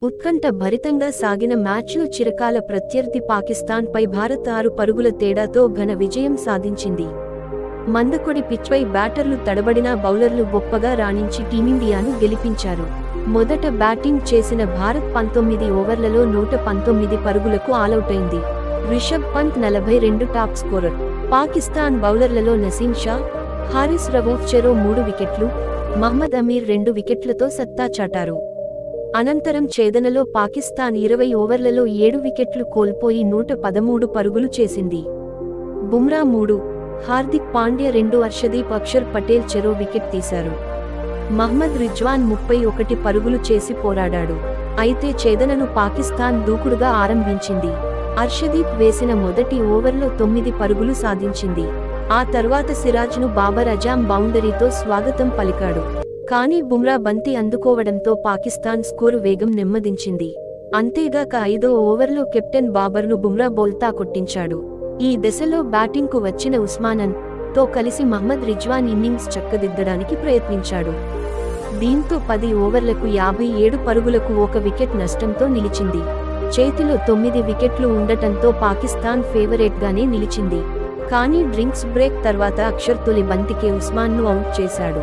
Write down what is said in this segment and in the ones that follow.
ఉత్కంఠ భరితంగా సాగిన మ్యాచ్లో చిరకాల ప్రత్యర్థి పాకిస్తాన్పై భారత్ 6 పరుగుల తేడాతో ఘన విజయం సాధించింది. మందకొడి పిచ్పై బ్యాటర్లు తడబడినా బౌలర్లు గొప్పగా రాణించి టీమిండియాను గెలిపించారు. మొదట బ్యాటింగ్ చేసిన భారత్ 19 ఓవర్లలో 119 పరుగులకు ఆలౌటైంది. Rishabh Pant 42 top scorer. పాకిస్తాన్ బౌలర్లలో నసీం షా, హారిస్ రవూఫ్ చెరో 3 వికెట్లు, మహ్మద్ అమీర్ 2 వికెట్లతో సత్తా చాటారు. అనంతరం ఛేదనలో పాకిస్తాన్ 20 ఓవర్లలో 7 వికెట్లు కోల్పోయి 113 పరుగులు చేసింది. బుమ్రా 3, హార్దిక్ పాండ్యా 2, అర్షదీప్ అక్షర్ పటేల్ చెరో వికెట్ తీశారు. మహ్మద్ రిజ్వాన్ 31 పరుగులు చేసి పోరాడాడు. అయితే ఛేదనను పాకిస్తాన్ దూకుడుగా ఆరంభించింది. అర్షదీప్ వేసిన మొదటి ఓవర్లో 9 పరుగులు సాధించింది. ఆ తర్వాత సిరాజ్ను బాబర్ అజాం బౌండరీతో స్వాగతం పలికాడు. కానీ బుమ్రా బంతి అందుకోవడంతో పాకిస్తాన్ స్కోరు వేగం నెమ్మదించింది. అంతేగాక 5వ ఓవర్లో కెప్టెన్ బాబర్ను బుమ్రా బోల్తా కొట్టించాడు. ఈ దశలో బ్యాటింగ్కు వచ్చిన ఉస్మానన్ తో కలిసి మహ్మద్ రిజ్వాన్ ఇన్నింగ్స్ చక్కదిద్దడానికి ప్రయత్నించాడు. దీంతో 10 ఓవర్లకు 57 పరుగులకు 1 వికెట్ నష్టంతో నిలిచింది. చేతిలో 9 వికెట్లు ఉండటంతో పాకిస్తాన్ ఫేవరెట్గానే నిలిచింది. కానీ డ్రింక్స్ బ్రేక్ తర్వాత అక్షర్ తొలి బంతికే ఉస్మాన్ను అవుట్ చేశాడు.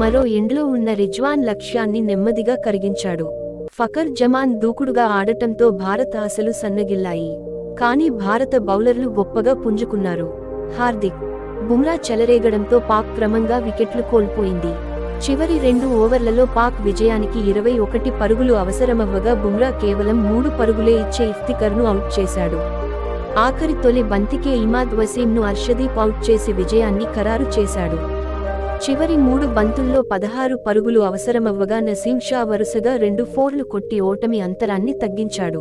మరో ఎండ్లో ఉన్న రిజ్వాన్ లక్ష్యాన్ని నెమ్మదిగా కరిగించాడు. ఫకర్ జమాన్ దూకుడుగా ఆడటంతో భారత ఆశలు సన్నగిల్లాయి. కానీ భారత బౌలర్లు గొప్పగా పుంజుకున్నారు. హార్దిక్, బుమ్రా చెలరేగడంతో పాక్ క్రమంగా వికెట్లు కోల్పోయింది. చివరి 2 ఓవర్లలో పాక్ విజయానికి 21 పరుగులు అవసరమవ్వగా బుమ్రా కేవలం 3 పరుగులే ఇచ్చే ఇఫ్తికర్ను అవుట్ చేశాడు. ఆఖరి తొలి బంతికే ఇమాద్ వసీంను అర్షదీప్ అవుట్ చేసి విజయాన్ని ఖరారు చేశాడు. చివరి 3 బంతుల్లో 16 పరుగులు అవసరమవ్వగా నసీం షా వరుసగా 2 ఫోర్లు కొట్టి ఓటమి అంతరాన్ని తగ్గించాడు.